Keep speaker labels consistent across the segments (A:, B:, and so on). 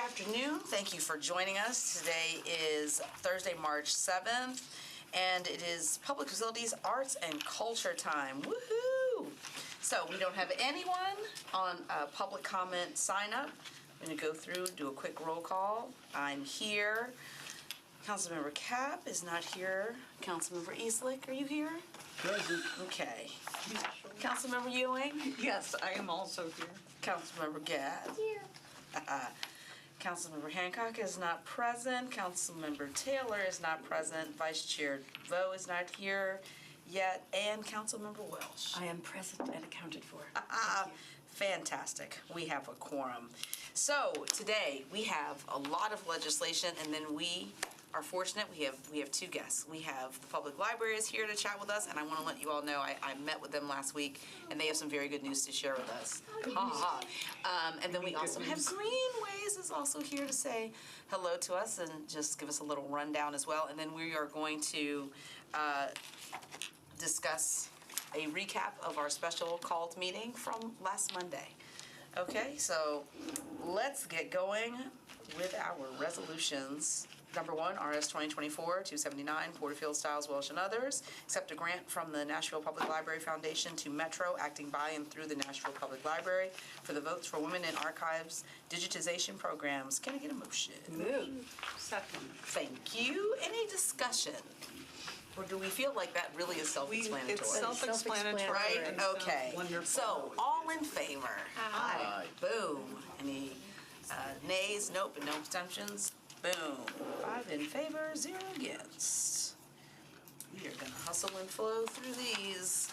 A: afternoon. Thank you for joining us. Today is Thursday, March 7th, and it is Public Facilities, Arts, and Culture time. Woohoo! So we don't have anyone on public comment sign up. I'm going to go through, do a quick roll call. I'm here. Councilmember Cap is not here. Councilmember Eastlick, are you here?
B: Present.
A: Okay. Councilmember Ewing?
C: Yes, I am also here.
A: Councilmember Gadd?
D: Here.
A: Councilmember Hancock is not present. Councilmember Taylor is not present. Vice Chair Vo is not here yet. And Councilmember Welsh.
C: I am present and accounted for.
A: Fantastic. We have a quorum. So today we have a lot of legislation, and then we are fortunate. We have two guests. We have the public library is here to chat with us, and I want to let you all know I met with them last week, and they have some very good news to share with us. And then we also have Greenways is also here to say hello to us and just give us a little rundown as well. And then we are going to discuss a recap of our special called meeting from last Monday. Okay, so let's get going with our resolutions. Number 1, RS 2024-279, Porterfield, Stiles, Welsh, and others. Accept a grant from the Nashville Public Library Foundation to Metro, acting by and through the Nashville Public Library for the Votes for Women in Archives digitization programs. Can I get a motion?
C: Move. Second.
A: Thank you. Any discussion? Or do we feel like that really is self-explanatory?
C: It's self-explanatory.
A: Right? Okay.
C: Wonderful.
A: So, all in favor?
B: Aye.
A: Boom. Any nays? Nope. And no abstentions? Boom. 5 in favor, 0 against. We are going to hustle and flow through these.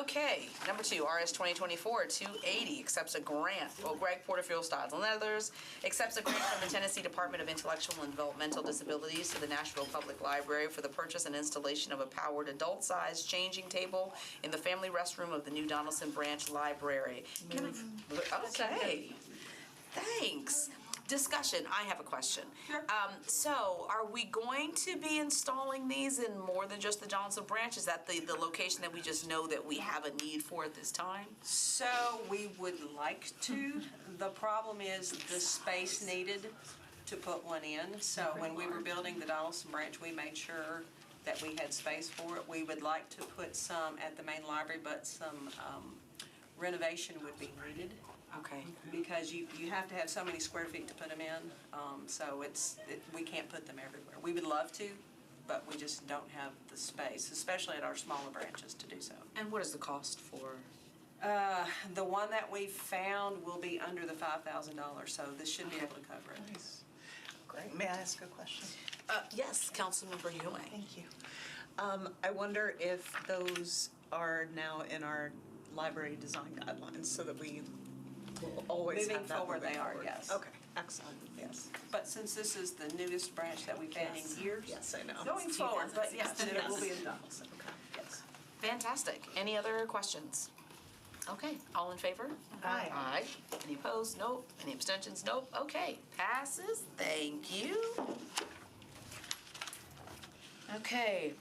A: Okay, number 2, RS 2024-280 accepts a grant. Well, Greg Porterfield, Stiles, and others accepts a grant from the Tennessee Department of Intellectual and Developmental Disabilities to the Nashville Public Library for the purchase and installation of a powered adult-sized changing table in the family restroom of the new Donaldson Branch Library. Okay, thanks. Discussion, I have a question.
C: Sure.
A: So are we going to be installing these in more than just the Donaldson Branch? Is that the location that we just know that we have a need for at this time?
E: So we would like to. The problem is the space needed to put one in. So when we were building the Donaldson Branch, we made sure that we had space for it. We would like to put some at the main library, but some renovation would be needed.
A: Okay.
E: Because you have to have so many square feet to put them in, so we can't put them everywhere. We would love to, but we just don't have the space, especially at our smaller branches, to do so.
A: And what is the cost for?
E: The one that we found will be under the $5,000, so this should be able to cover it.
C: Nice. Great. May I ask a question?
A: Yes, Councilmember Ewing.
C: Thank you. I wonder if those are now in our library design guidelines so that we will always
E: Moving
C: have that
E: forward, they are, yes.
C: Okay, excellent, yes.
E: But since this is the newest branch that we've had in years.
C: Yes, I know.
E: Going forward, but yes,
C: Then it will be
E: yes.
C: in Donaldson, okay.
E: Yes.
A: Fantastic. Any other questions? Okay, all in favor?
C: Aye.
A: Aye. Any opposed? Nope. Any abstentions? Nope. Okay, passes. Thank you. Okay.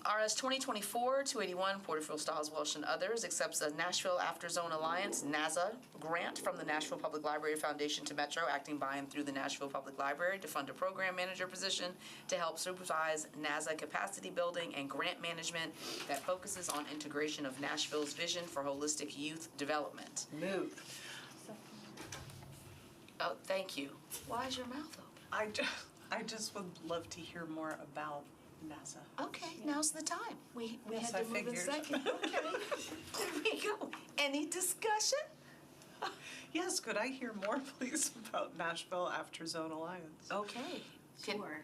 A: RS 2024-281, Porterfield, Stiles, Welsh, and others accepts a Nashville After Zone Alliance, NASA, grant from the Nashville Public Library Foundation to Metro, acting by and through the Nashville Public Library to fund a program manager position to help supervise NASA capacity building and grant management that focuses on integration of Nashville's vision for holistic youth development.
C: Move.
A: Oh, thank you. Why is your mouth open?
C: I just would love to hear more about NASA.
A: Okay, now's the time. We
C: Yes,
A: had to
C: I
A: move in
C: figured.
A: second. Okay, there we go. Any discussion?
C: Yes, could I hear more, please, about Nashville After Zone Alliance?
A: Okay.
D: Sure.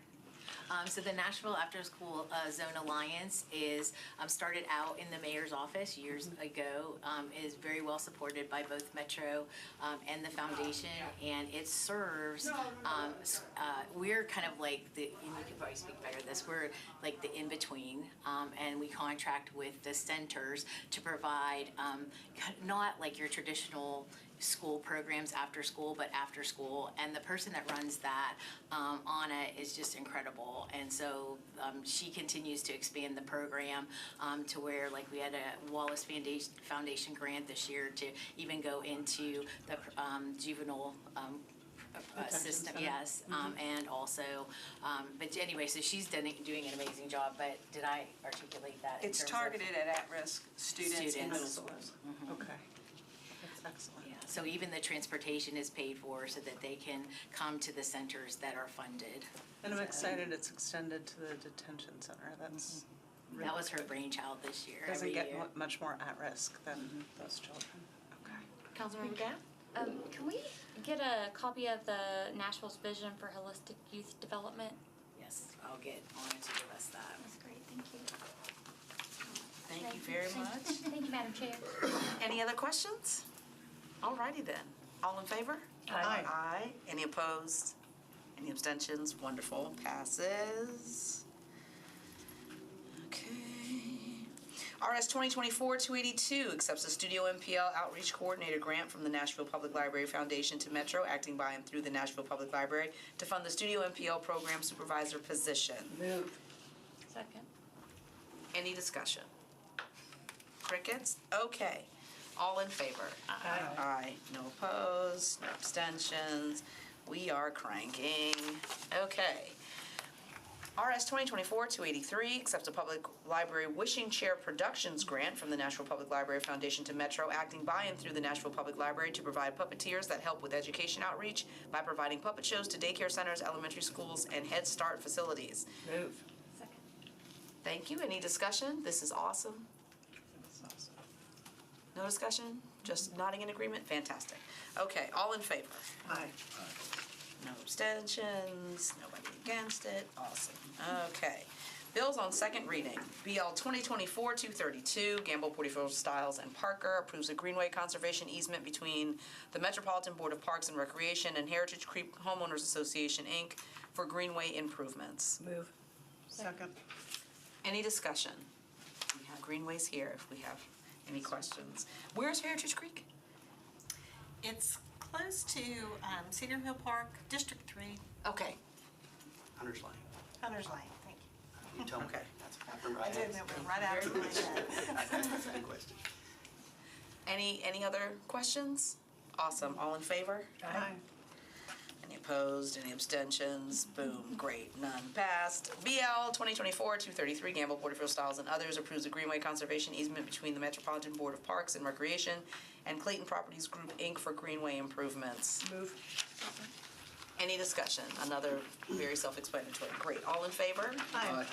D: So the Nashville After School Zone Alliance is started out in the mayor's office years ago. Is very well supported by both Metro and the foundation, and it serves. We're kind of like the. And you could probably speak better to this. We're like the in between, and we contract with the centers to provide not like your traditional school programs after school, but after school. And the person that runs that, Anna, is just incredible. And so she continues to expand the program to where, like, we had a Wallace Foundation grant this year to even go into the juvenile system,
C: center.
D: yes, and also, but anyway, so she's doing an amazing job, but did I articulate that? in
E: It's
D: terms of-
E: targeted at at-risk students in
D: Students.
E: middle schools.
C: Okay, that's excellent.
D: Yeah, so even the transportation is paid for so that they can come to the centers that are funded.
C: And I'm excited it's extended to the detention center. That's really
D: That was her
C: good.
D: brainchild this year,
C: Doesn't
D: every
C: get
D: year.
C: much more at risk than those children. Okay.
A: Councilmember Gap?
B: Can we get a copy of the Nashville's vision for holistic youth development?
D: Yes, I'll get on to give us that.
B: That's great, thank you.
A: Thank you very much.
B: Thank you, Madam Chair.
A: Any other questions? Alrighty then. All in favor?
C: Aye.
A: Aye. Any opposed? Any abstentions? Wonderful. Passes. Okay. RS 2024-282 accepts a Studio MPL Outreach Coordinator Grant from the Nashville Public Library Foundation to Metro, acting by and through the Nashville Public Library to fund the Studio MPL Program Supervisor position.
C: Move.
B: Second.
A: Any discussion? Crickets? Okay. All in favor?
C: Aye.
A: Aye. No opposed, no abstentions. We are cranking. Okay. RS 2024-283 accepts a Public Library Wishing Chair Productions Grant from the Nashville Public Library Foundation to Metro, acting by and through the Nashville Public Library to provide puppeteers that help with education outreach by providing puppet shows to daycare centers, elementary schools, and Head Start facilities.
C: Move.
B: Second.
A: Thank you. Any discussion? This is awesome.
C: That's awesome.
A: No discussion? Just nodding in agreement? Fantastic. Okay, all in favor?
C: Aye.
A: No abstentions, nobody against it, awesome. Okay. Bills on second reading. BL 2024-232, Gamble, Porterfield, Stiles, and Parker approves a greenway conservation easement between the Metropolitan Board of Parks and Recreation and Heritage Creek Homeowners Association, Inc. for greenway improvements.
C: Move. Second.
A: Any discussion? We have greenways here if we have any questions. Where's Heritage Creek?
F: It's close to Cedar Hill Park, District 3,
A: Okay,
G: Hunter's Lane.
F: Hunter's Lane, thank you.
G: You told me.
A: Okay.
G: That's remember
F: I did,
G: asked.
F: that went right out of my head.
G: That's a good question.
A: any other questions? Awesome, all in favor?
C: Aye.
A: Any opposed, any abstentions? Boom, great, none passed. BL 2024-233, Gamble, Porterfield, Stiles, and others approves a greenway conservation easement between the Metropolitan Board of Parks and Recreation and Clayton Properties Group, Inc. for greenway improvements.
C: Move.
A: Any discussion? Another very self-explanatory. Great, all in favor?
C: Aye.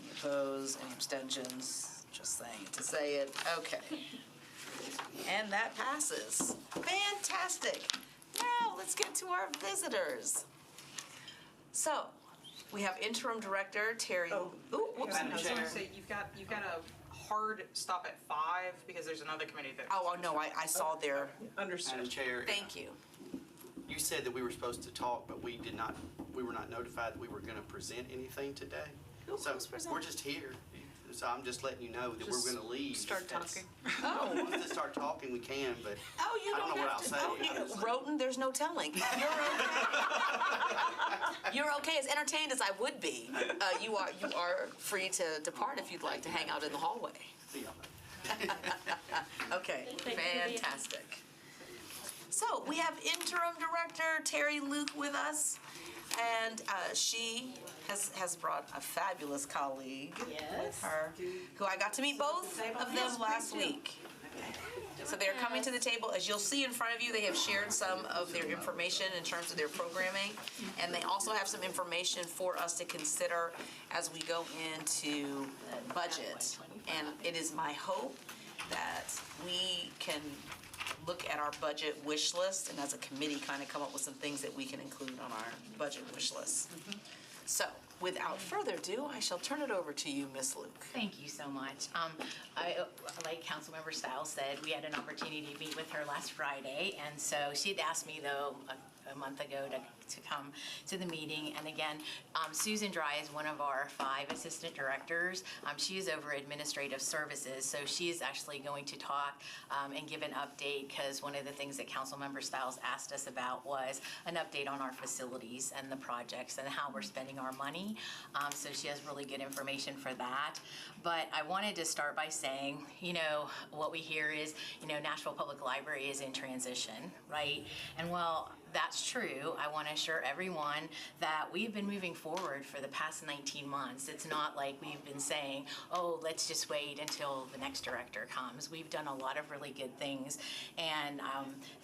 A: Any opposed, any abstentions? Just saying it to say it. Okay. And that passes. Fantastic. Now, let's get to our visitors. So, we have interim director Terry.
C: Oh.
A: Ooh, whoops.
G: Madam
H: I was gonna
G: Chair.
H: say, you've got a hard stop at 5 because there's another committee that.
A: Oh, no, I saw their,
G: Madam
C: Understood.
G: Chair,
A: thank you.
G: you said that we were supposed to talk, but we were not notified that we were gonna present anything today.
A: Who's
G: So
A: presenting?
G: we're just here. So I'm just letting you know that we're gonna leave.
C: Start
G: That's-
C: talking.
A: Oh.
G: If we want to start talking, we can, but
A: Oh, you
G: I don't
A: don't
G: know what
A: have
G: I'll
A: to.
G: say.
A: Oh,
G: I just-
A: Roten, there's no telling. You're okay. You're okay, as entertained as I would be. You are free to depart if you'd like to hang out in the hallway.
G: see y'all later.
A: Okay,
B: Thank you.
A: fantastic. So we have interim director Terry Luke with us, and she has brought a fabulous colleague with her, who I got to meet both of them last week. So they're coming to the table. As you'll see in front of you, they have shared some of their information in terms of their programming, and they also have some information for us to consider as we go into budget. And it is my hope that we can look at our budget wish list, and as a committee, kind of come up with some things that we can include on our budget wish list. So, without further ado, I shall turn it over to you, Ms. Luke.
D: Thank you so much. Like Councilmember Stiles said, we had an opportunity to meet with her last Friday, and so she had asked me, though, a month ago to come to the meeting. And again, Susan Dry is one of our 5 assistant directors. She is over administrative services, so she is actually going to talk and give an update, because one of the things that Councilmember Stiles asked us about was an update on our facilities and the projects and how we're spending our money. So she has really good information for that. But I wanted to start by saying, what we hear is, Nashville Public Library is in transition, right? And well, that's true. I want to assure everyone that we've been moving forward for the past 19 months. It's not like we've been saying, oh, let's just wait until the next director comes. We've done a lot of really good things. And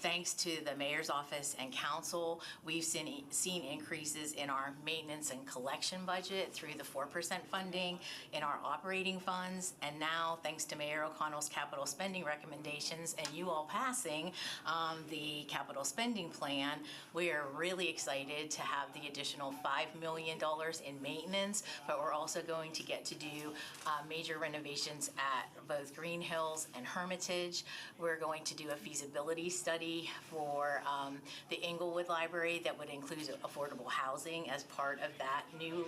D: thanks to the mayor's office and council, we've seen increases in our maintenance and collection budget through the 4% funding, in our operating funds, and now thanks to Mayor O'Connell's capital spending recommendations and you all passing the capital spending plan, we are really excited to have the additional $5 million in maintenance, but we're also going to get to do major renovations at both Green Hills and Hermitage. We're going to do a feasibility study for the Inglewood Library that would include affordable housing as part of that new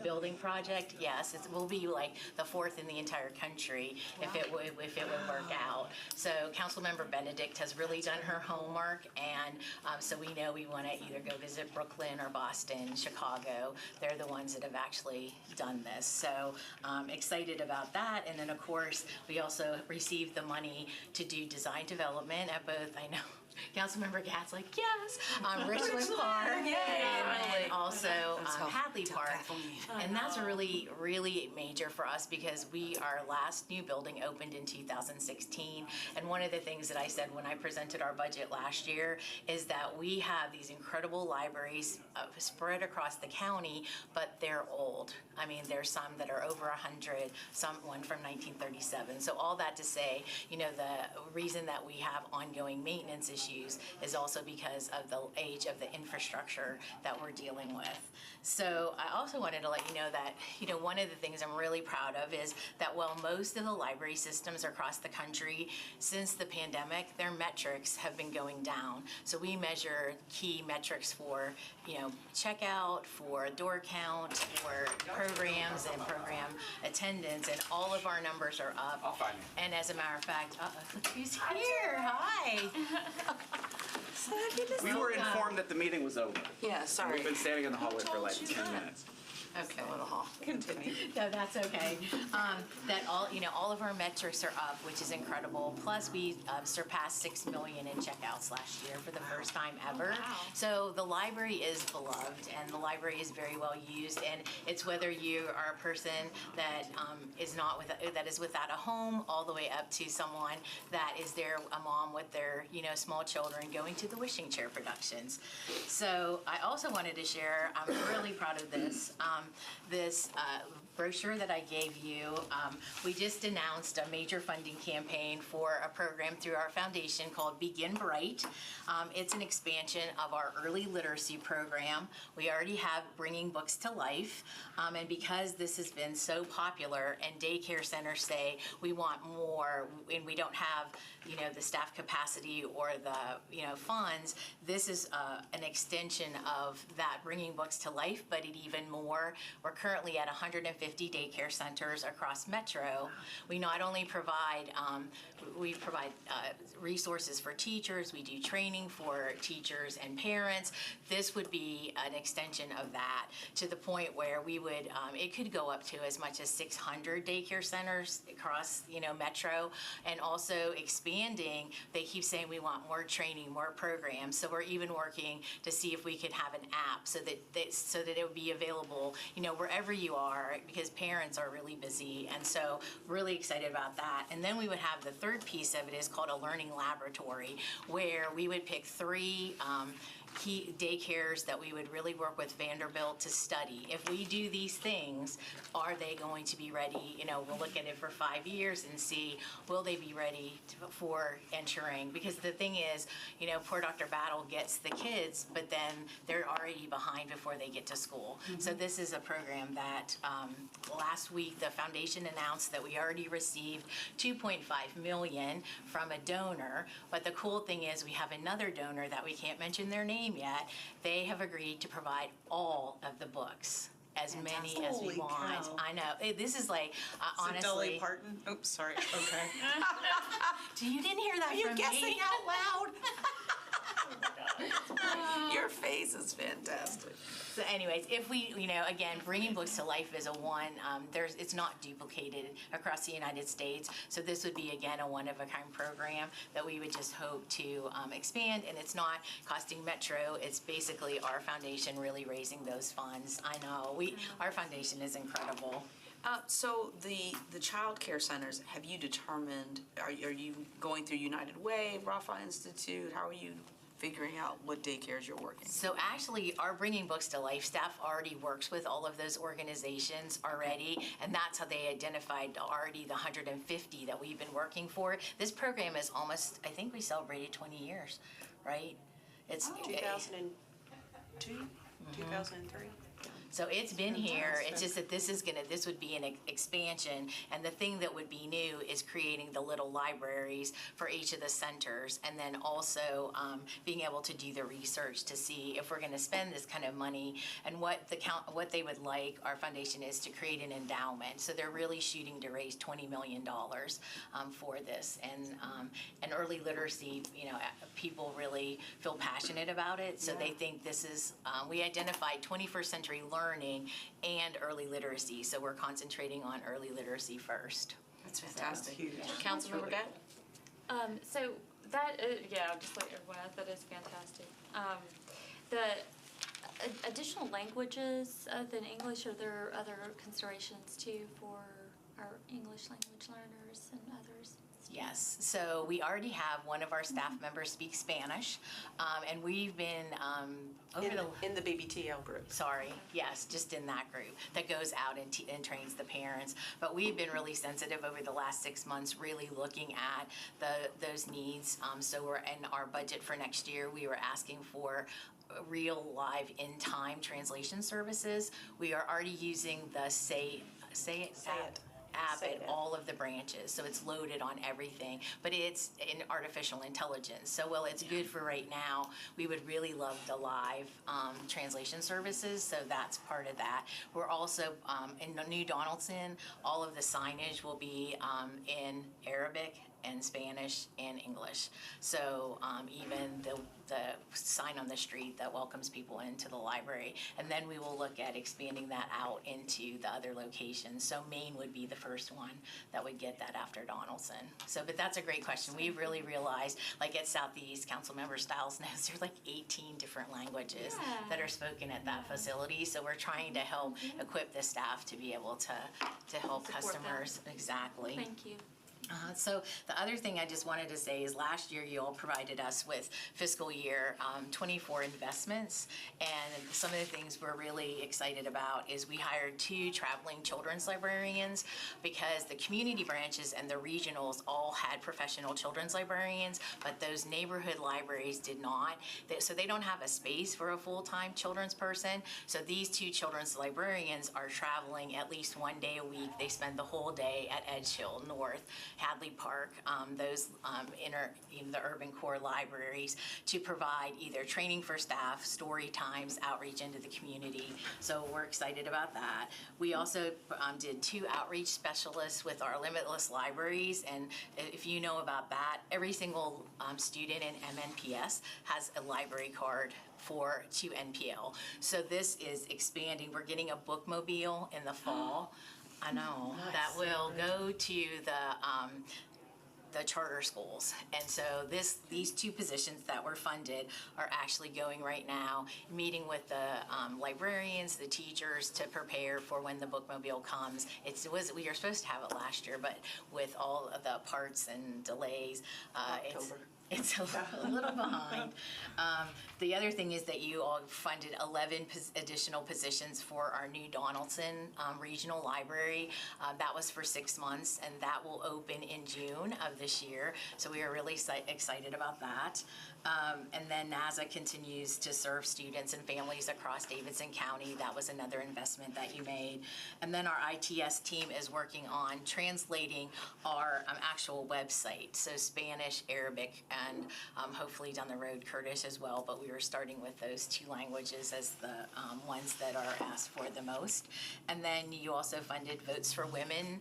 D: building project. Yes, it will be like the fourth in the entire country if it would work out. So Councilmember Benedict has really done her homework, and so we know we want to either go visit Brooklyn or Boston, Chicago. They're the ones that have actually done this. So excited about that. And then of course, we also received the money to do design development at both, I know, Councilmember Katz like, yes, Richland Park, and also Hadley Park. And that's really, really major for us because our last new building opened in 2016. And one of the things that I said when I presented our budget last year is that we have these incredible libraries spread across the county, but they're old. I mean, there's some that are over 100, one from 1937. So all that to say, you know, the reason that we have ongoing maintenance issues is also because of the age of the infrastructure that we're dealing with. So I also wanted to let you know that, you know, one of the things I'm really proud of is that while most of the library systems across the country, since the pandemic, their metrics have been going down. So we measure key metrics for, you know, checkout, for door count, for programs and program attendance, and all of our numbers are up.
G: I'll find it.
D: And as a matter of fact, look who's here. Hi. So good to see
I: We were
D: you.
I: informed that the meeting was over.
A: Yeah, sorry.
I: We've been standing in the hallway for like 10 minutes.
D: Okay.
C: Continue.
D: No, that's okay. That all of our metrics are up, which is incredible. Plus, we surpassed 6 million in checkouts last year for the first time ever. So the library is beloved, and the library is very well used. And it's whether you are a person that is without a home, all the way up to someone that is there, a mom with their small children going to the wishing chair productions. So I also wanted to share. I'm really proud of this. This brochure that I gave you, we just announced a major funding campaign for a program through our foundation called Begin Bright. It's an expansion of our early literacy program. We already have Bringing Books to Life, and because this has been so popular and daycare centers say we want more and we don't have the staff capacity or the funds, this is an extension of that Bringing Books to Life, but even more. We're currently at 150 daycare centers across Metro. We not only provide resources for teachers, we do training for teachers and parents. This would be an extension of that to the point where we would, it could go up to as much as 600 daycare centers across, Metro, and also expanding. They keep saying we want more training, more programs. So we're even working to see if we could have an app so that it would be available, wherever you are, because parents are really busy. And so really excited about that. And then we would have the third piece of it is called a learning laboratory, where we would pick 3 key daycares that we would really work with Vanderbilt to study. If we do these things, are they going to be ready? We'll look at it for 5 years and see, will they be ready for entering? Because the thing is, poor Dr. Battle gets the kids, but then they're already behind before they get to school. Mm-hmm. So this is a program that last week the foundation announced that we already received $2.5 million from a donor. But the cool thing is we have another donor that we can't mention their name yet. They have agreed to provide all of the books, as many as we
C: Holy
D: want.
C: cow.
D: I know. This is like, honestly.
C: Dolly Parton? Oops, sorry. Okay.
D: You didn't hear that from me?
C: Are you guessing out loud?
A: Your face is fantastic.
D: So anyways, if we, again, bringing books to life is it's not duplicated across the United States. So this would be, again, a one-of-a-kind program that we would just hope to expand. And it's not costing Metro. It's basically our foundation really raising those funds. I know, our foundation is incredible.
A: So the child care centers, have you determined, are you going through United Way, Rafa Institute? How are you figuring out what daycares you're working?
D: So actually, our Bringing Books to Life staff already works with all of those organizations already, and that's how they identified already the 150 that we've been working for. This program is almost, I think we celebrated 20 years, right? It's
E: 2002, 2003.
D: So it's been here, it's just that this would be an expansion, and the thing that would be new is creating the little libraries for each of the centers, and then also being able to do the research to see if we're gonna spend this kind of money, and what they would like, our foundation is to create an endowment. So they're really shooting to raise $20 million for this, and early literacy, people really feel passionate about it, so they think this is, we identified 21st century learning and early literacy, so we're concentrating on early literacy first.
A: That's fantastic.
C: huge.
A: Councilmember Gatt?
B: So that is, just like everyone else, that is fantastic. The additional languages other than English, are there other considerations too for our English language learners and others?
D: Yes, so we already have one of our staff members speak Spanish, and we've been
E: In the BBTL group.
D: Yes, just in that group that goes out and trains the parents. But we've been really sensitive over the last 6 months, really looking at those needs. So we're in our budget for next year, we were asking for real live in-time translation services. We are already using the Say It app at all of the branches, so it's loaded on everything, but it's in artificial intelligence. So while it's good for right now, we would really love the live translation services, so that's part of that. We're also, in New Donaldson, all of the signage will be in Arabic and Spanish and English. So even the sign on the street that welcomes people into the library. And then we will look at expanding that out into the other locations. So Maine would be the first one that would get that after Donaldson. So, but that's a great question. We really realized, like at Southeast, Councilmember Stiles knows there's like 18 different languages that are spoken at that facility. So we're trying to help equip the staff to be able to help
B: Support
D: customers.
B: them.
D: Exactly.
B: Thank you.
D: So the other thing I just wanted to say is last year you all provided us with fiscal year 24 investments, and some of the things we're really excited about is we hired 2 traveling children's librarians because the community branches and the regionals all had professional children's librarians, but those neighborhood libraries did not. So they don't have a space for a full-time children's person. So these 2 children's librarians are traveling at least 1 day a week. They spend the whole day at Edgehill North, Hadley Park, those the urban core libraries, to provide either training for staff, story times, outreach into the community. So we're excited about that. We also did 2 outreach specialists with our Limitless Libraries, and if you know about that, every single student in MNPS has a library card to NPL. So this is expanding. We're getting a bookmobile in the fall. I know, that will go to the charter schools. And so these 2 positions that were funded are actually going right now, meeting with the librarians, the teachers, to prepare for when the bookmobile comes. We were supposed to have it last year, but with all of the parts and delays, it's a little behind. The other thing is that you all funded 11 additional positions for our new Donaldson Regional Library. That was for 6 months, and that will open in June of this year. So we are really excited about that. And then NASA continues to serve students and families across Davidson County. That was another investment that you made. And then our ITS team is working on translating our actual website, so Spanish, Arabic, and hopefully down the road Kurdish as well, but we were starting with those 2 languages as the ones that are asked for the most. And then you also funded Votes for Women,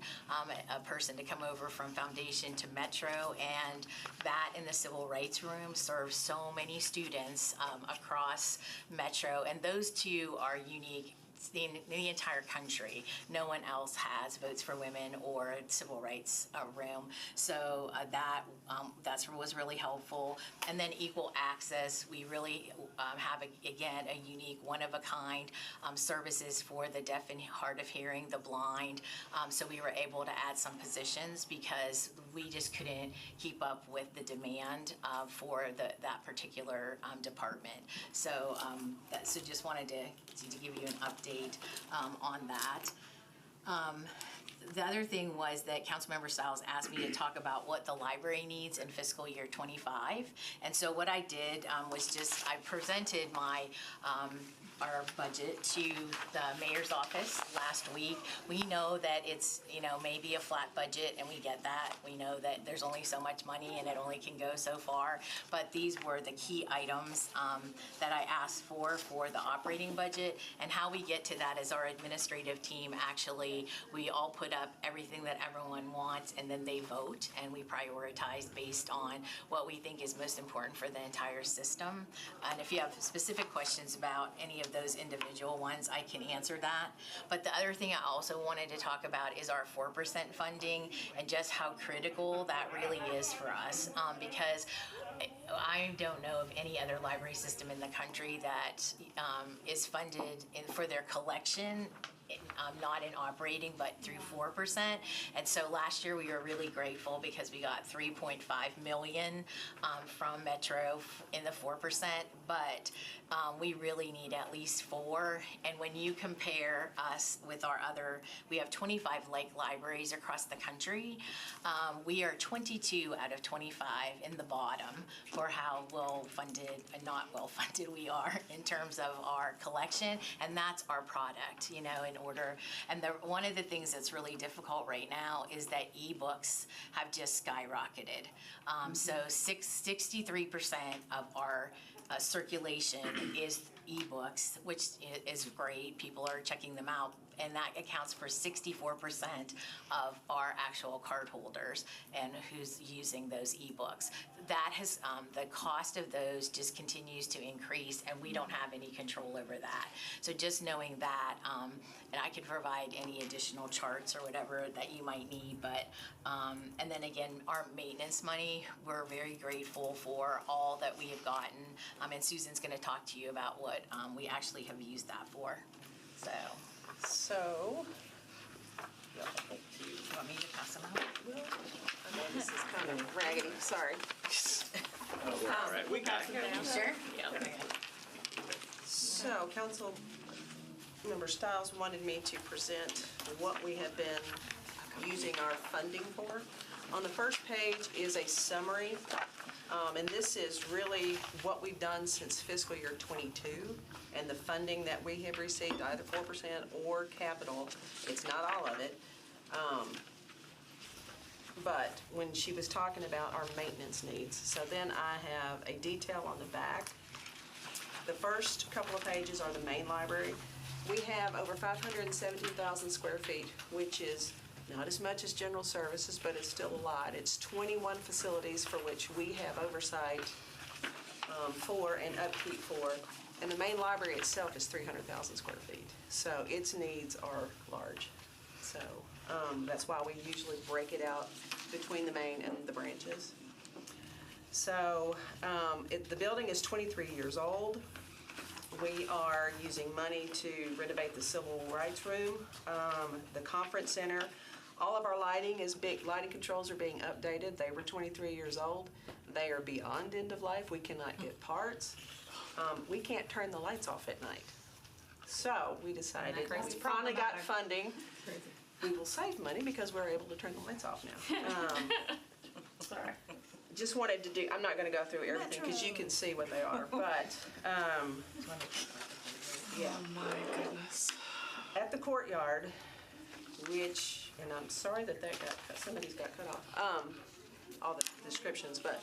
D: a person to come over from Foundation to Metro, and that in the Civil Rights Room serves serve so many students across Metro, and those two are unique in the entire country. No one else has Votes for Women or civil rights room. So that was really helpful. And then equal access, we really have, again, a unique, one-of-a-kind services for the deaf and hard of hearing, the blind. So we were able to add some positions because we just couldn't keep up with the demand for that particular department. So, so just wanted to give you an update on that. The other thing was that Councilmember Stiles asked me to talk about what the library needs in fiscal year '25. And so what I did was just, I presented our budget to the mayor's office last week. We know that it's, maybe a flat budget, and we get that. We know that there's only so much money and it only can go so far. But these were the key items that I asked for the operating budget. And how we get to that is our administrative team, actually, we all put up everything that everyone wants, and then they vote, and we prioritize based on what we think is most important for the entire system. And if you have specific questions about any of those individual ones, I can answer that. But the other thing I also wanted to talk about is our 4% funding and just how critical that really is for us, because I don't know of any other library system in the country that is funded for their collection, not in operating, but through 4%. And so last year we were really grateful because we got $3.5 million from Metro in the 4%, but we really need at least 4. And when you compare us with our other, we have 25 lake libraries across the country. We are 22 out of 25 in the bottom for how well-funded and not well-funded we are in terms of our collection, and that's our product, in order. And one of the things that's really difficult right now is that ebooks have just skyrocketed. So 63% of our circulation is ebooks, which is great. People are checking them out, and that accounts for 64% of our actual cardholders and who's using those ebooks. That has, the cost of those just continues to increase, and we don't have any control over that. So just knowing that, and I can provide any additional charts or whatever that you might need, but, and then again, our maintenance money, we're very grateful for all that we have gotten, and Susan's gonna talk to you about what we actually have used that for, so.
C: So,
D: You want me to pass them out?
C: this is kind of raggedy, sorry.
I: Oh, we're all right. We got it.
D: You sure? Yeah. Okay.
C: So, Councilmember Stiles wanted me to present what we have been using our funding for. On the first page is a summary, and this is really what we've done since fiscal year '22 and the funding that we have received, either 4% or capital. It's not all of it. But when she was talking about our maintenance needs, so then I have a detail on the back. The first couple of pages are the main library. We have over 517,000 square feet, which is not as much as general services, but it's still a lot. It's 21 facilities for which we have oversight for and upkeep for. And the main library itself is 300,000 square feet. So its needs are large. So that's why we usually break it out between the main and the branches. So the building is 23 years old. We are using money to renovate the civil rights room, the conference center. All of our lighting controls are being updated. They were 23 years old. They are beyond end of life. We cannot get parts. We can't turn the lights off at night. So we decided, when we finally got funding, we will save money because we're able to turn the lights off now.
A: Sorry.
C: Just wanted to do, I'm not gonna go through everything because you can see what they are, but, yeah.
A: Oh my goodness.
C: At the courtyard, which, and I'm sorry that got cut, some of these got cut off, all the descriptions, but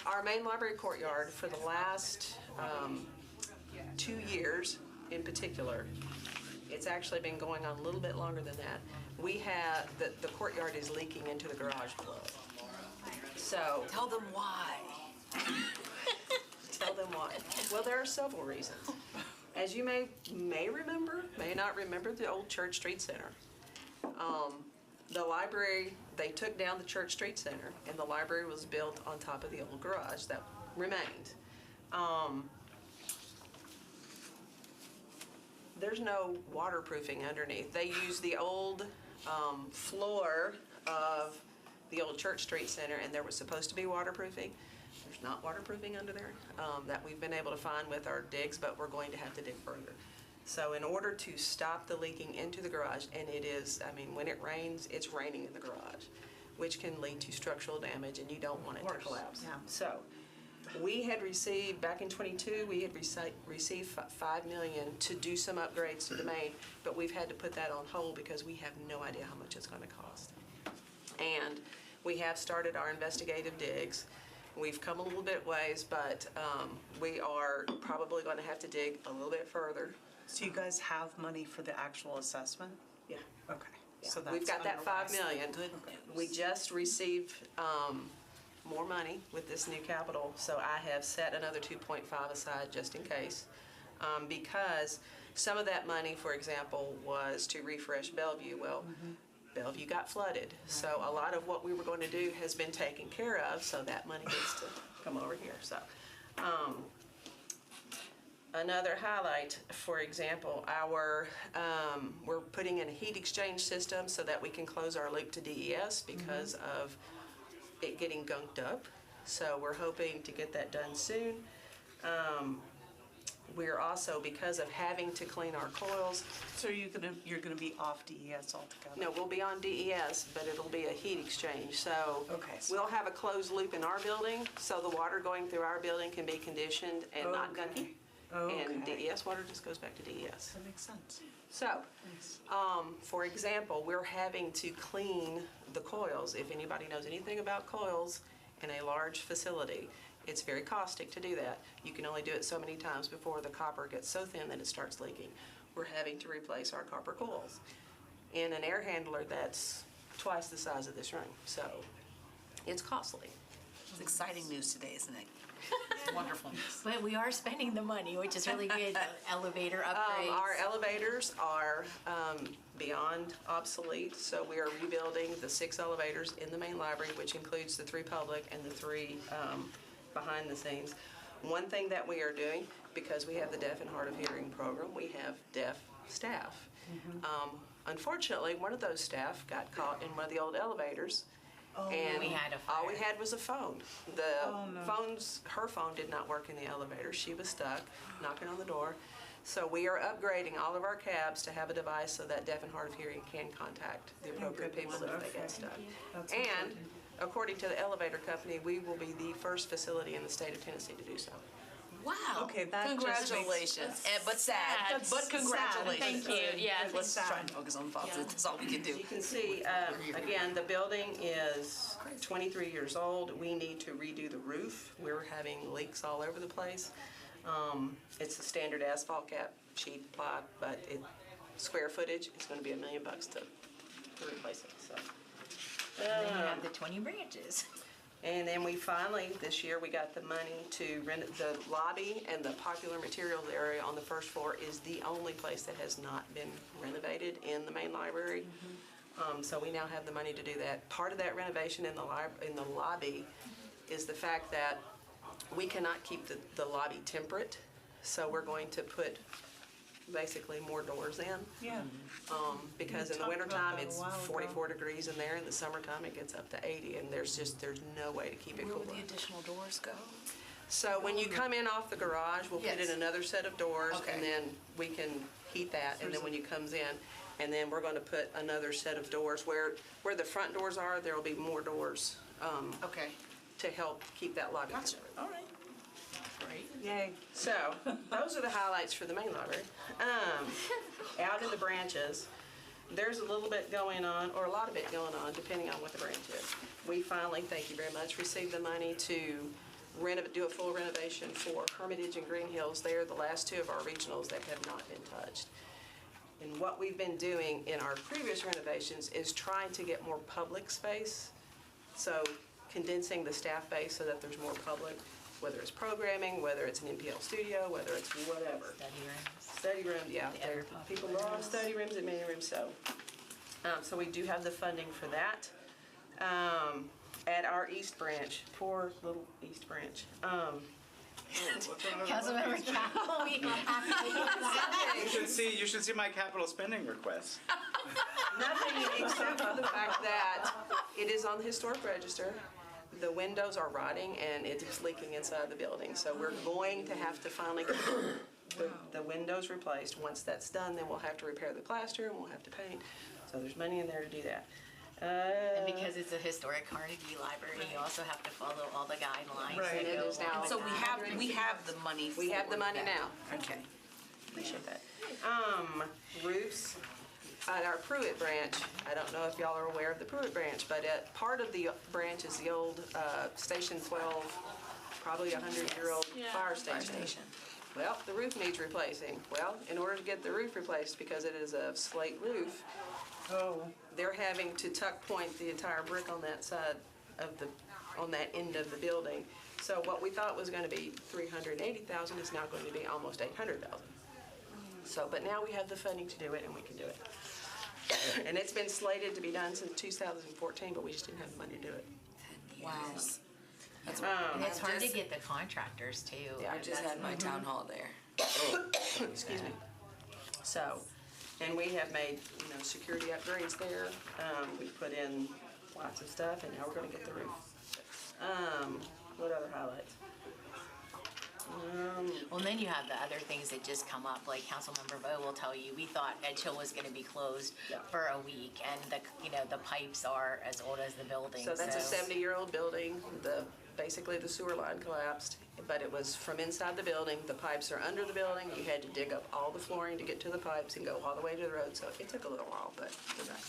C: our main library courtyard for the last 2 years in particular, it's actually been going on a little bit longer than that. We have, the courtyard is leaking into the garage below. So.
D: Tell them why.
C: Why? Well, there are several reasons. As you may remember, may not remember, the old Church Street Center. The library, they took down the Church Street Center, and the library was built on top of the old garage that remained. There's no waterproofing underneath. They use the old floor of the old Church Street Center, and there was supposed to be waterproofing. There's not waterproofing under there that we've been able to find with our digs, but we're going to have to dig further. So in order to stop the leaking into the garage, and it is, I mean, when it rains, it's raining in the garage, which can lead to structural damage, and you don't want it to collapse.
A: Yeah.
C: So we had received, back in '22, we had received $5 million to do some upgrades to the main, but we've had to put that on hold because we have no idea how much it's going to cost. And we have started our investigative digs. We've come a little bit ways, but we are probably going to have to dig a little bit further.
J: So you guys have money for the actual assessment?
C: Yeah.
J: Okay.
C: Yeah.
J: So that's
C: We've got that $5 million.
A: Good
C: We just received more money with this new capital, so I have set another 2.5 aside just in case. Because some of that money, for example, was to refresh Bellevue. Well, Bellevue got flooded, so a lot of what we were going to do has been taken care of, so that money gets to come over here. So, another highlight, for example, we're putting in a heat exchange system so that we can close our loop to DES because of it getting gunked up. So we're hoping to get that done soon. We're also, because of having to clean our coils.
J: So you're gonna be off DES altogether?
C: No, we'll be on DES, but it'll be a heat exchange. So
J: Okay.
C: we'll have a closed loop in our building, so the water going through our building can be conditioned and not gunky. And
J: Okay.
C: DES water just goes back to DES.
J: That makes sense.
C: So, for example, we're having to clean the coils. If anybody knows anything about coils in a large facility, it's very caustic to do that. You can only do it so many times before the copper gets so thin that it starts leaking. We're having to replace our copper coils in an air handler that's twice the size of this room. So, it's costly.
A: It's exciting news today, isn't it? It's wonderful news.
D: But we are spending the money, which is really good. Elevator upgrades.
C: Our elevators are beyond obsolete, so we are rebuilding the 6 elevators in the main library, which includes the 3 public and the 3 behind the scenes. One thing that we are doing, because we have the deaf and hard of hearing program, we have deaf staff. Unfortunately, one of those staff got caught in one of the old elevators. And
D: We had a
C: all we
D: fire.
C: had was a phone. Her phone did not work in the elevator. She was stuck, knocking on the door. So we are upgrading all of our cabs to have a device so that deaf and hard of hearing can contact the appropriate people if they get stuck.
J: That's
C: And
J: important.
C: according to the elevator company, we will be the first facility in the state of Tennessee to do so.
A: Wow.
J: Okay, that just makes-
A: Congratulations. But sad, but congratulations.
B: Thank you, yeah.
A: Let's try and focus on positive, that's all we can do.
C: You can see, again, the building is 23 years old. We need to redo the roof. We're having leaks all over the place. It's a standard asphalt cap sheet ply, but square footage, it's gonna be $1 million to replace it, so.
D: And then you have the 20 branches.
C: And then we finally, this year, we got the money to rent the lobby, and the popular materials area on the first floor is the only place that has not been renovated in the main library. So we now have the money to do that. Part of that renovation in the lobby is the fact that we cannot keep the lobby temperate, so we're going to put basically more doors in.
J: Yeah.
C: Because in the
J: talked about
C: wintertime,
J: that a
C: it's
J: while ago.
C: 44 degrees in there. In the summertime, it gets up to 80, and there's no way to keep it
A: Where
C: cooler.
A: would the additional doors go?
C: So when you come in off the garage, we'll put in
A: Yes.
C: another set of doors,
A: Okay.
C: and then we can heat that, and then when you comes in, and then we're gonna put another set of doors. Where the front doors are, there'll be more doors,
A: Okay.
C: to help keep that lobby
A: Gotcha.
C: temperate.
A: All right. Great.
J: Yay.
C: So, those are the highlights for the main library. Out in the branches, there's a little bit going on, or a lot of it going on, depending on what the branch is. We finally, thank you very much, received the money to do a full renovation for Hermitage and Green Hills. They are the last 2 of our regionals that have not been touched. And what we've been doing in our previous renovations is trying to get more public space. So condensing the staff base so that there's more public. whether it's programming, whether it's an NPL studio, whether it's whatever. Study rooms, yeah. People love study rooms and meeting rooms, so. So we do have the funding for that. At our East Branch, poor little East Branch.
D: Councilmember Campbell, we have to
I: You should see my capital spending request.
C: Nothing except for the fact that it is on the historic register. The windows are rotting and it is leaking inside the building. So we're going to have to finally get the windows replaced. Once that's done, then we'll have to repair the plaster and we'll have to paint. So there's money in there to do that.
D: And because it's a historic Carnegie library, you also have to follow all the guidelines.
C: Right.
D: that
C: It
D: go
C: is now-
D: along with
A: So
D: that.
A: we have the money for
C: We have the money
A: that.
C: now.
A: Okay.
C: Appreciate that. Roofs. At our Pruitt branch, I don't know if y'all are aware of the Pruitt branch, but part of the branch is the old Station 12, probably 100-year-old fire station. Well, the roof needs replacing. Well, in order to get the roof replaced, because it is a slate roof, they're having to tuck point the entire brick on that side of on that end of the building. So what we thought was gonna be $380,000 is now going to be almost $800,000. So, but now we have the funding to do it and we can do it. And it's been slated to be done since 2014, but we just didn't have the money to do it.
A: Wow.
D: And it's hard to get the contractors too.
A: I just had my town hall there.
C: Excuse me. So, and we have made, security upgrades there. We put in lots of stuff and now we're gonna get the roof. What other highlights?
D: Well, then you have the other things that just come up, like Councilmember Bo will tell you, we thought Edge Hill was gonna be closed
C: Yeah.
D: for a week, and the pipes are as old as the building,
C: So that's a 70-year-old building. Basically the sewer line collapsed, but it was from inside the building. The pipes are under the building. You had to dig up all the flooring to get to the pipes and go all the way to the road. So it took a little while, but we're back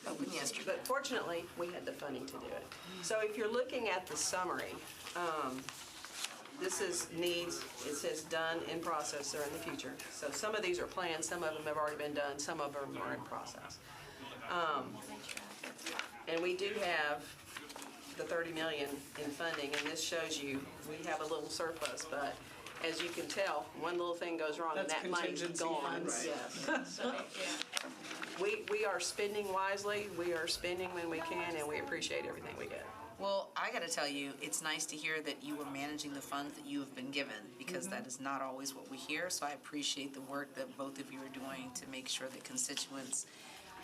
C: now.
A: Open yesterday.
C: But fortunately, we had the funding to do it. So if you're looking at the summary, this is needs, it says done, in process, they're in the future. So some of these are planned, some of them have already been done, some of them are in process. And we do have the 30 million in funding, and this shows you, we have a little surplus, but as you can tell, one little thing goes wrong and
J: That's
C: that money's
J: contingency
C: gone.
J: funds.
C: Yes. We are spending wisely, we are spending when we can, and we appreciate everything we get.
A: Well, I gotta tell you, it's nice to hear that you are managing the funds that you have been given, because that is not always what we hear, so I appreciate the work that both of you are doing to make sure that constituents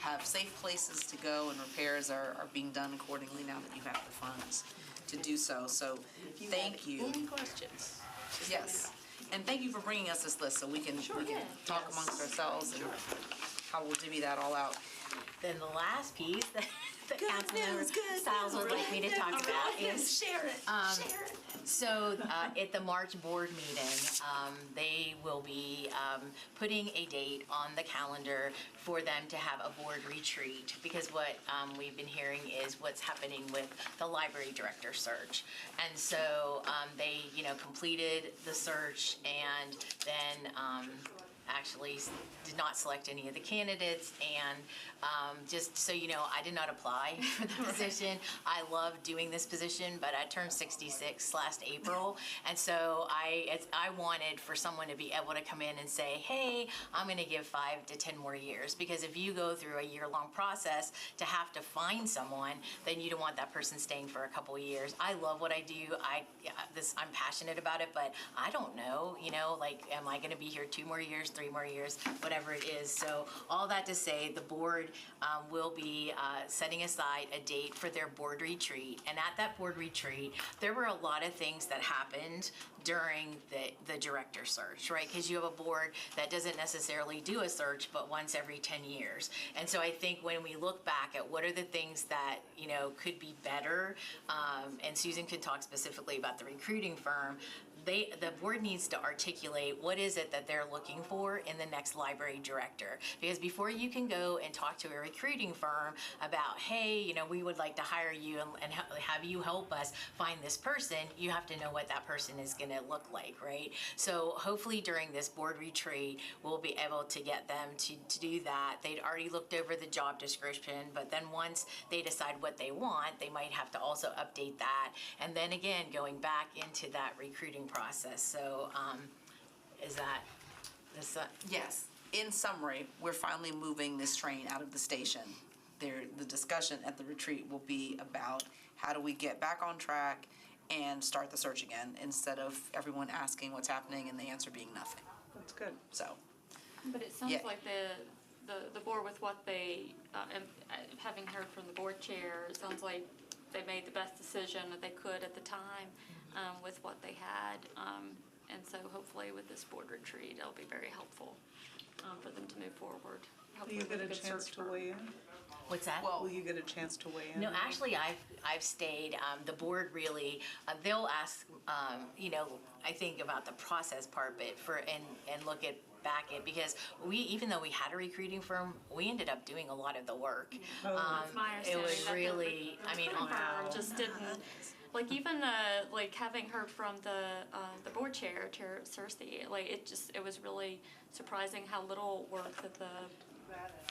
A: have safe places to go and repairs are being done accordingly now that you have the funds to do so. So, thank you.
C: Any questions?
A: Yes, and thank you for bringing us this list so we can talk amongst ourselves and how we'll divvy that all out.
D: Then the last piece that Councilmember Stiles would like me to talk about is
A: Share it.
D: So at the March board meeting, they will be putting a date on the calendar for them to have a board retreat, because what we've been hearing is what's happening with the library director search. And so they, completed the search and then actually did not select any of the candidates, and just so you know, I did not apply for the position. I love doing this position, but I turned 66 last April, and so I wanted for someone to be able to come in and say, hey, I'm gonna give 5 to 10 more years, because if you go through a year-long process to have to find someone, then you don't want that person staying for a couple of years. I love what I do. I'm passionate about it, but I don't know, am I gonna be here 2 more years, 3 more years, whatever it is. So all that to say, the board will be setting aside a date for their board retreat. And at that board retreat, there were a lot of things that happened during the director search, right? Because you have a board that doesn't necessarily do a search but once every 10 years. And so I think when we look back at what are the things that, could be better, and Susan could talk specifically about the recruiting firm, the board needs to articulate what is it that they're looking for in the next library director. Because before you can go and talk to a recruiting firm about, hey, you know, we would like to hire you and have you help us find this person, you have to know what that person is going to look like, right? So hopefully during this board retreat, we'll be able to get them to do that. They'd already looked over the job description, but then once they decide what they want, they might have to also update that. And then again, going back into that recruiting process. So is that,
A: Yes. In summary, we're finally moving this train out of the station. The discussion at the retreat will be about how do we get back on track and start the search again, instead of everyone asking what's happening and the answer being nothing.
J: That's good.
A: So,
B: But it sounds
A: Yeah.
B: like the board with what they, having heard from the board chair, it sounds like they made the best decision that they could at the time with what they had. And so hopefully with this board retreat, it'll be very helpful for them to move forward.
J: Will you
B: Hopefully
J: get
B: with
J: a
B: good
J: chance
B: search
J: to
B: firm.
J: weigh in?
D: what's that?
J: Will you get a chance to weigh in?
D: No, actually, I've stayed. The board really, they'll ask, you know, I think about the process part, but and look at back it, because even though we had a recruiting firm, we ended up doing a lot of the work.
B: It's my
D: It
B: understanding
D: was
B: that the
D: really, I mean,
B: recruiting firm just didn't, like even like having heard from the board chair, Chair Cersei, like it was really surprising how little work that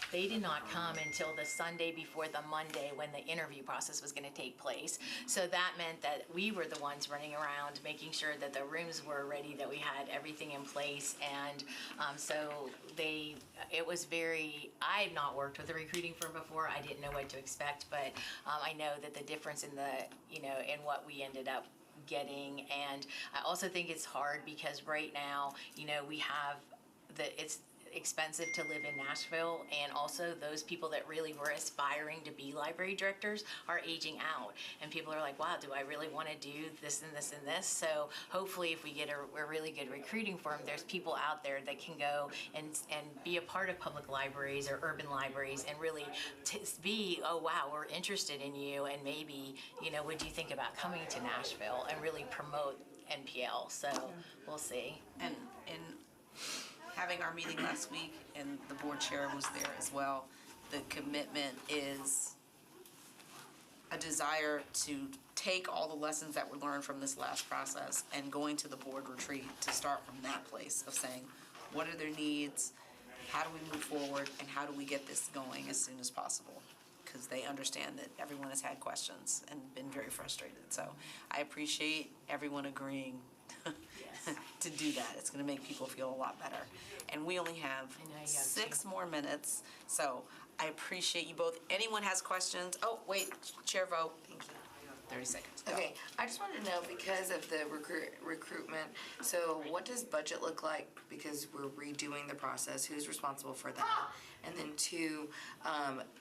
D: they did not come until the Sunday before the Monday when the interview process was going to take place. So that meant that we were the ones running around making sure that the rooms were ready, that we had everything in place. And so it was very, I had not worked with a recruiting firm before. I didn't know what to expect, but I know that the difference in in what we ended up getting. And I also think it's hard because right now, we have it's expensive to live in Nashville, and also those people that really were aspiring to be library directors are aging out, and people are like, wow, do I really want to do this and this and this? So hopefully if we get a really good recruiting firm, there's people out there that can go and be a part of public libraries or urban libraries and really be, oh wow, we're interested in you, and maybe, would you think about coming to Nashville and really promote NPL? So we'll see.
A: and having our meeting last week, and the board chair was there as well, the commitment is a desire to take all the lessons that were learned from this last process and going to the board retreat to start from that place of saying, what are their needs, how do we move forward, and how do we get this going as soon as possible? Because they understand that everyone has had questions and been very frustrated. So I appreciate everyone agreeing to do that. It's going to make people feel a lot better. And we only have 6 more minutes, so I appreciate you both. Anyone has questions? Oh, wait, chair vote. 30 seconds. Go.
K: Okay, I just wanted to know, because of the recruitment, so what does budget look like? Because we're redoing the process, who's responsible for that? And then 2,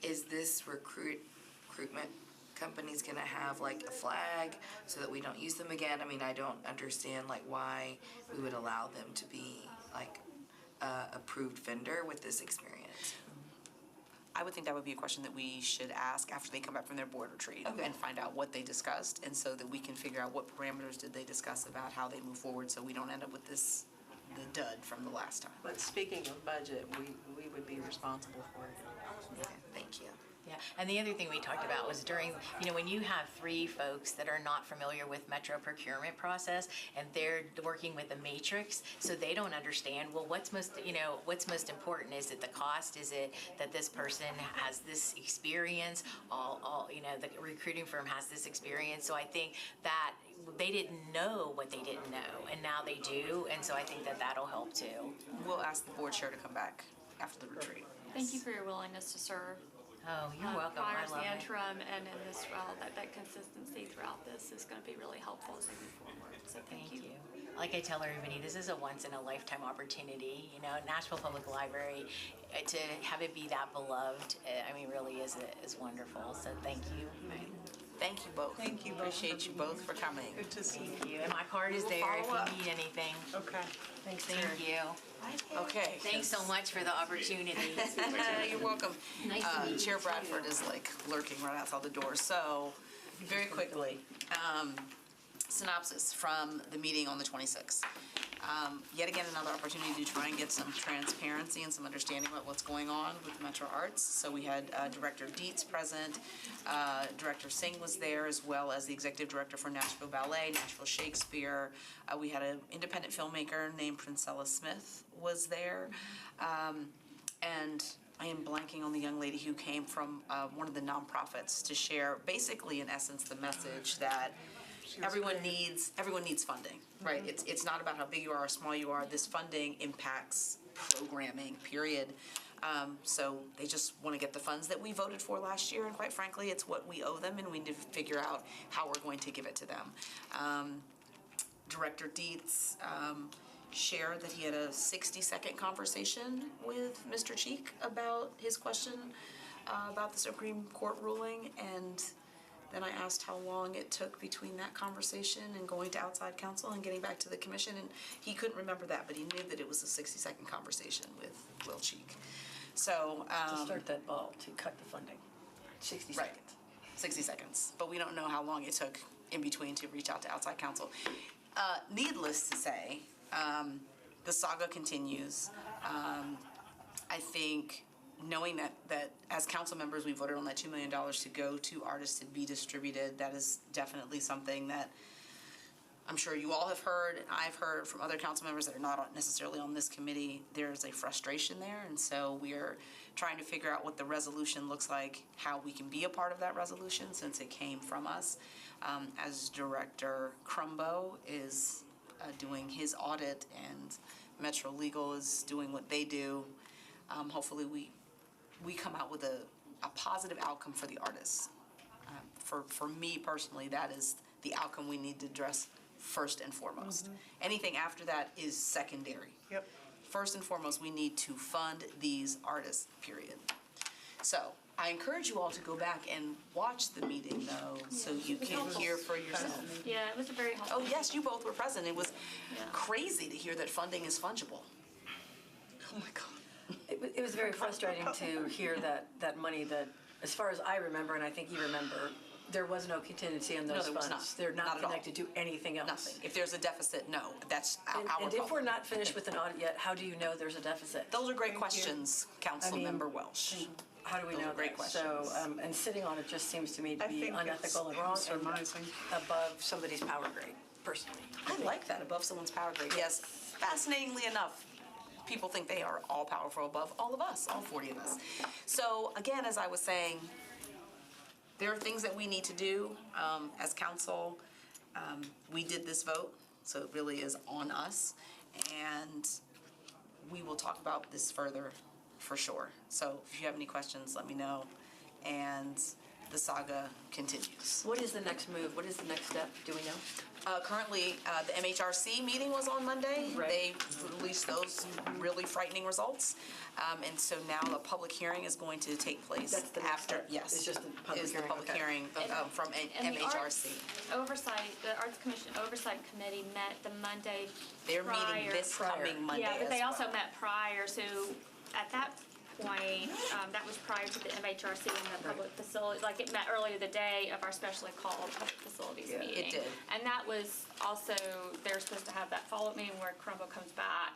K: is this recruitment company's gonna have like a flag so that we don't use them again? I mean, I don't understand like why we would allow them to be like a approved vendor with this experience.
A: I would think that would be a question that we should ask after they come back from their board retreat.
K: Okay.
A: And find out what they discussed, and so that we can figure out what parameters did they discuss about how they move forward, so we don't end up with the dud from the last time.
C: But speaking of budget, we would be responsible for it.
K: Okay, thank you.
D: Yeah, and the other thing we talked about was during, when you have 3 folks that are not familiar with Metro procurement process, and they're working with a matrix, so they don't understand, well, what's most important? Is it the cost? Is it that this person has this experience? The recruiting firm has this experience. So I think that they didn't know what they didn't know, and now they do, and so I think that that'll help too.
A: We'll ask the board chair to come back after the retreat.
B: Thank you for your willingness to serve.
D: Oh, you're welcome.
B: Prior
D: I
B: to
D: love
B: the
D: it.
B: interim and in this role, that consistency throughout this is going to be really helpful as we move forward. So thank you.
D: Like I tell everybody, this is a once-in-a-lifetime opportunity. Nashville Public Library, to have it be that beloved, I mean, really is wonderful. So thank you.
A: Thank you both.
J: Thank you both.
A: Appreciate you both for coming.
J: Good to see
D: Thank you. And my card is there if
A: follow up.
D: you need anything.
J: Okay.
D: Thank you.
A: Okay.
D: Thanks so much for the opportunity.
A: You're welcome.
D: Nice to meet you,
A: Chair
D: too.
A: Bradford is like lurking right outside the door. So, very quickly, synopsis from the meeting on the 26th. Yet again, another opportunity to try and get some transparency and some understanding about what's going on with Metro Arts. So we had Director Dietz present, Director Singh was there, as well as the Executive Director for Nashville Ballet, Nashville Shakespeare. We had an independent filmmaker named Princella Smith was there. And I am blanking on the young lady who came from one of the nonprofits to share, basically, in essence, the message that everyone needs funding, right? It's not about how big you are or small you are. This funding impacts programming, period. So they just want to get the funds that we voted for last year, and quite frankly, it's what we owe them, and we need to figure out how we're going to give it to them. Director Dietz shared that he had a 60-second conversation with Mr. Cheek about his question about the Supreme Court ruling, and then I asked how long it took between that conversation and going to outside counsel and getting back to the commission, and he couldn't remember that, but he knew that it was a 60-second conversation with Will Cheek. So
L: To start that ball, to cut the funding, 60
A: right,
L: seconds.
A: 60 seconds, but we don't know how long it took in between to reach out to outside counsel. Needless to say, the saga continues. I think knowing that as council members, we voted on that $2 million to go to artists to be distributed, that is definitely something that I'm sure you all have heard, and I've heard from other council members that are not necessarily on this committee. There's a frustration there, and so we're trying to figure out what the resolution looks like, how we can be a part of that resolution since it came from us. As Director Crumbo is doing his audit and Metro Legal is doing what they do, hopefully we come out with a positive outcome for the artists. For me personally, that is the outcome we need to address first and foremost. Anything after that is secondary.
J: Yep.
A: First and foremost, we need to fund these artists, period. So I encourage you all to go back and watch the meeting though, so you can hear for yourself.
B: Yeah, it was a very helpful.
A: Oh, yes, you both were present. It was crazy to hear that funding is fungible.
J: Oh my God.
L: It was very frustrating to hear that money that, as far as I remember, and I think you remember, there was no contingency in those
A: there was
L: funds.
A: not.
L: They're
A: Not
L: not
A: at all.
L: connected to anything else.
A: Nothing. If there's a deficit, no, that's our
L: And if
A: fault.
L: we're not finished with an audit yet, how do you know there's a deficit?
A: Those are great questions, Councilmember
L: mean,
A: Welsh.
L: How do we
A: Those
L: know
A: are great
L: that? So,
A: questions.
L: and sitting on it just seems to me to
J: I
L: be
J: think
L: unethical
J: it's
L: and wrong and
J: surmising.
L: above somebody's power grade, personally.
A: I like that, above someone's power grade. Yes, fascinatingly enough, people think they are all powerful above all of us, all 40 of us. So again, as I was saying, there are things that we need to do as council. We did this vote, so it really is on us. And we will talk about this further for sure. So if you have any questions, let me know. And the saga continues.
L: What is the next move? What is the next step? Do we know?
A: Currently, the MHRC meeting was on Monday.
L: Right.
A: They released those really frightening results. And so now the public hearing is going to take place
L: That's the next
A: after,
L: step.
A: yes.
L: It's just the public
A: is the
L: hearing,
A: public
L: okay.
A: hearing from
B: And the Arts
A: MHRC.
B: Oversight, the Arts Commission Oversight Committee met the Monday
A: They're
B: prior.
A: meeting this coming Monday
B: Yeah, but
A: as
B: they also
A: well.
B: met prior, so at that point, that was prior to the MHRC and the public facility, like it met earlier the day of our specially called public facilities
A: Yeah,
B: meeting.
A: it did.
B: And that was also, they're supposed to have that follow-up meeting where Crumbo comes back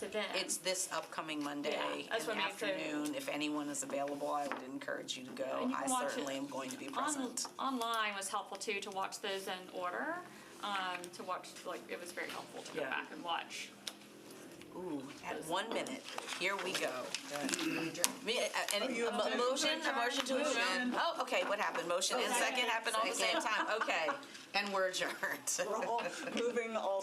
B: to them.
A: It's this upcoming Monday
B: Yeah,
A: in
B: that's
A: the
B: what I mean, so-
A: afternoon. If anyone is available, I would encourage you to go.
B: And you
A: I
B: can watch it
A: certainly am going to be present.
B: Online was helpful too, to watch those in order, to watch, like, it was very helpful to go
L: Yeah.
B: back and watch.
A: Ooh, at 1 minute, here we go.
J: You have
A: A motion to adjourn? Oh, okay, what happened? Motion and second happened all at the same time, okay. And we're adjourned.
J: We're all moving all